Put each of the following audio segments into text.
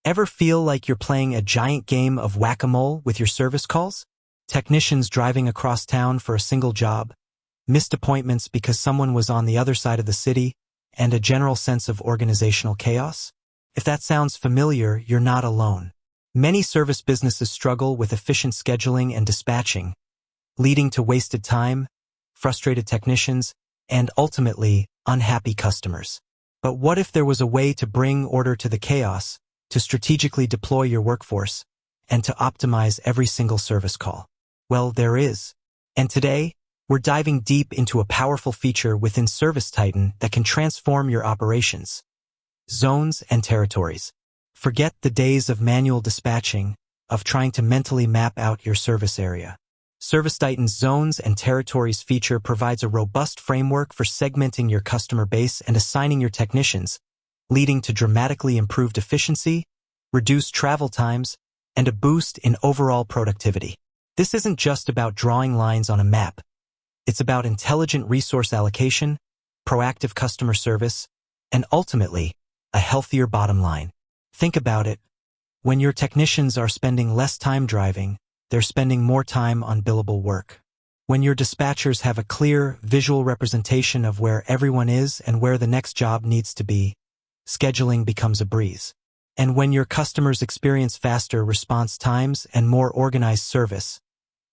Ever feel like you're playing a giant game of whack-a-mole with your service calls? Technicians driving across town for a single job, missed appointments because someone was on the other side of the city, and a general sense of organizational chaos? If that sounds familiar, you're not alone. Many service businesses struggle with efficient scheduling and dispatching, leading to wasted time, frustrated technicians, and ultimately, unhappy customers. But what if there was a way to bring order to the chaos, to strategically deploy your workforce, and to optimize every single service call? Well, there is. And today, we're diving deep into a powerful feature within ServiceTitan that can transform your operations. Zones and territories. Forget the days of manual dispatching, of trying to mentally map out your service area. ServiceTitan's Zones and Territories feature provides a robust framework for segmenting your customer base and assigning your technicians, leading to dramatically improved efficiency, reduced travel times, and a boost in overall productivity. This isn't just about drawing lines on a map. It's about intelligent resource allocation, proactive customer service, and ultimately, a healthier bottom line. Think about it. When your technicians are spending less time driving, they're spending more time on billable work. When your dispatchers have a clear, visual representation of where everyone is and where the next job needs to be, scheduling becomes a breeze. And when your customers experience faster response times and more organized service,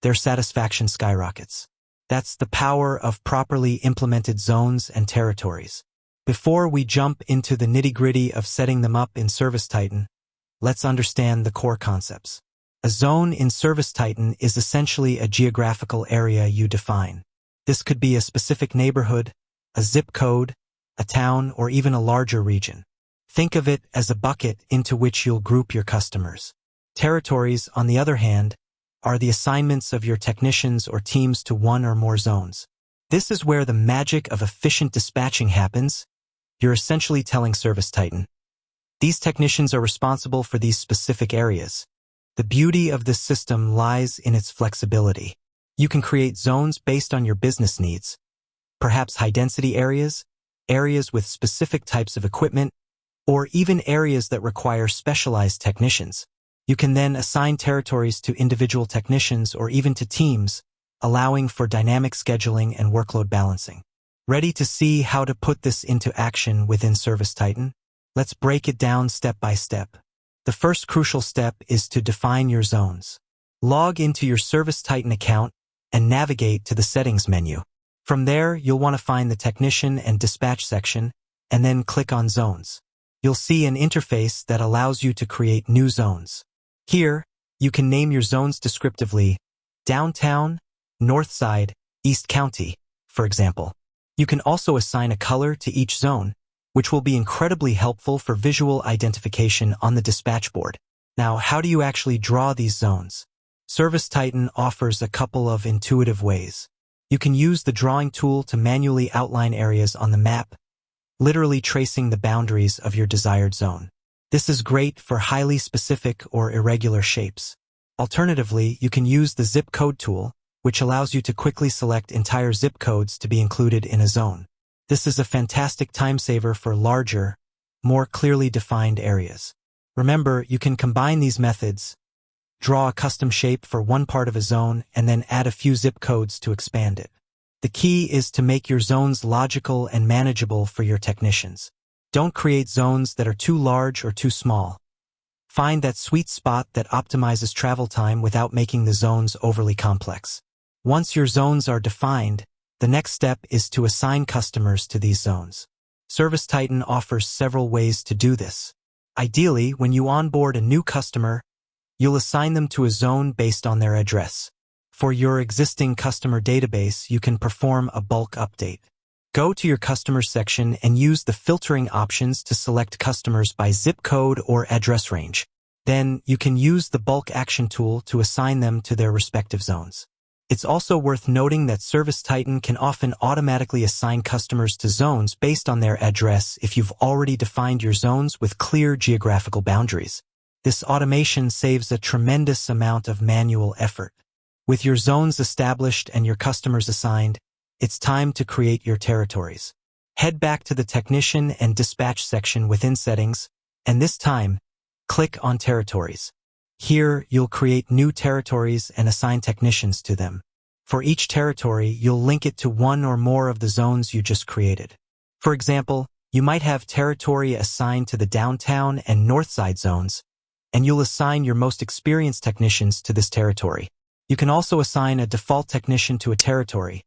their satisfaction skyrockets. That's the power of properly implemented zones and territories. Before we jump into the nitty-gritty of setting them up in ServiceTitan, let's understand the core concepts. A zone in ServiceTitan is essentially a geographical area you define. This could be a specific neighborhood, a zip code, a town, or even a larger region. Think of it as a bucket into which you'll group your customers. Territories, on the other hand, are the assignments of your technicians or teams to one or more zones. This is where the magic of efficient dispatching happens. You're essentially telling ServiceTitan, these technicians are responsible for these specific areas. The beauty of this system lies in its flexibility. You can create zones based on your business needs, perhaps high-density areas, areas with specific types of equipment, or even areas that require specialized technicians. You can then assign territories to individual technicians or even to teams, allowing for dynamic scheduling and workload balancing. Ready to see how to put this into action within ServiceTitan? Let's break it down step by step. The first crucial step is to define your zones. Log into your ServiceTitan account and navigate to the Settings menu. From there, you'll want to find the Technician and Dispatch section, and then click on Zones. You'll see an interface that allows you to create new zones. Here, you can name your zones descriptively, Downtown, North Side, East County, for example. You can also assign a color to each zone, which will be incredibly helpful for visual identification on the dispatch board. Now, how do you actually draw these zones? ServiceTitan offers a couple of intuitive ways. You can use the drawing tool to manually outline areas on the map, literally tracing the boundaries of your desired zone. This is great for highly specific or irregular shapes. Alternatively, you can use the zip code tool, which allows you to quickly select entire zip codes to be included in a zone. This is a fantastic time saver for larger, more clearly defined areas. Remember, you can combine these methods, draw a custom shape for one part of a zone, and then add a few zip codes to expand it. The key is to make your zones logical and manageable for your technicians. Don't create zones that are too large or too small. Find that sweet spot that optimizes travel time without making the zones overly complex. Once your zones are defined, the next step is to assign customers to these zones. ServiceTitan offers several ways to do this. Ideally, when you onboard a new customer, you'll assign them to a zone based on their address. For your existing customer database, you can perform a bulk update. Go to your customers section and use the filtering options to select customers by zip code or address range. Then, you can use the bulk action tool to assign them to their respective zones. It's also worth noting that ServiceTitan can often automatically assign customers to zones based on their address if you've already defined your zones with clear geographical boundaries. This automation saves a tremendous amount of manual effort. With your zones established and your customers assigned, it's time to create your territories. Head back to the Technician and Dispatch section within Settings, and this time, Click on Territories. Here, you'll create new territories and assign technicians to them. For each territory, you'll link it to one or more of the zones you just created. For example, you might have territory assigned to the downtown and north side zones, and you'll assign your most experienced technicians to this territory. You can also assign a default technician to a territory,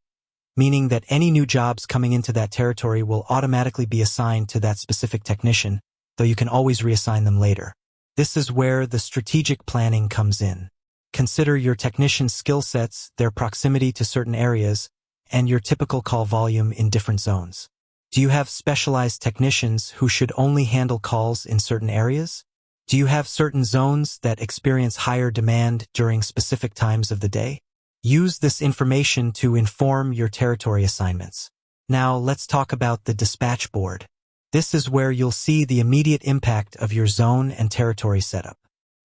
meaning that any new jobs coming into that territory will automatically be assigned to that specific technician, though you can always reassign them later. This is where the strategic planning comes in. Consider your technicians' skill sets, their proximity to certain areas, and your typical call volume in different zones. Do you have specialized technicians who should only handle calls in certain areas? Do you have certain zones that experience higher demand during specific times of the day? Use this information to inform your territory assignments. Now, let's talk about the dispatch board. This is where you'll see the immediate impact of your zone and territory setup.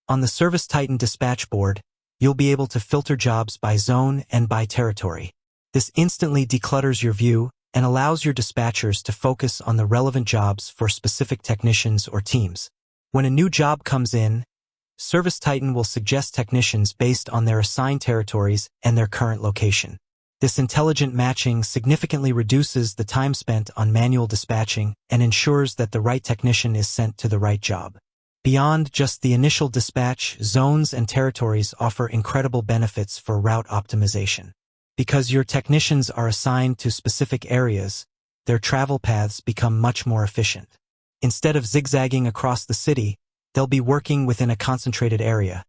On the ServiceTitan dispatch board, you'll be able to filter jobs by zone and by territory. This instantly declutters your view and allows your dispatchers to focus on the relevant jobs for specific technicians or teams. When a new job comes in, ServiceTitan will suggest technicians based on their assigned territories and their current location. This intelligent matching significantly reduces the time spent on manual dispatching and ensures that the right technician is sent to the right job. Beyond just the initial dispatch, zones and territories offer incredible benefits for route optimization. Because your technicians are assigned to specific areas, their travel paths become much more efficient. Instead of zigzagging across the city, they'll be working within a concentrated area,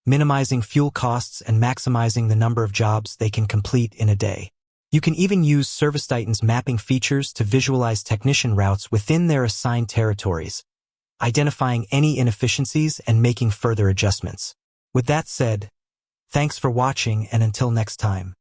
minimizing fuel costs and maximizing the number of jobs they can complete in a day. You can even use ServiceTitan's mapping features to visualize technician routes within their assigned territories, identifying any inefficiencies and making further adjustments. With that said, thanks for watching, and until next time.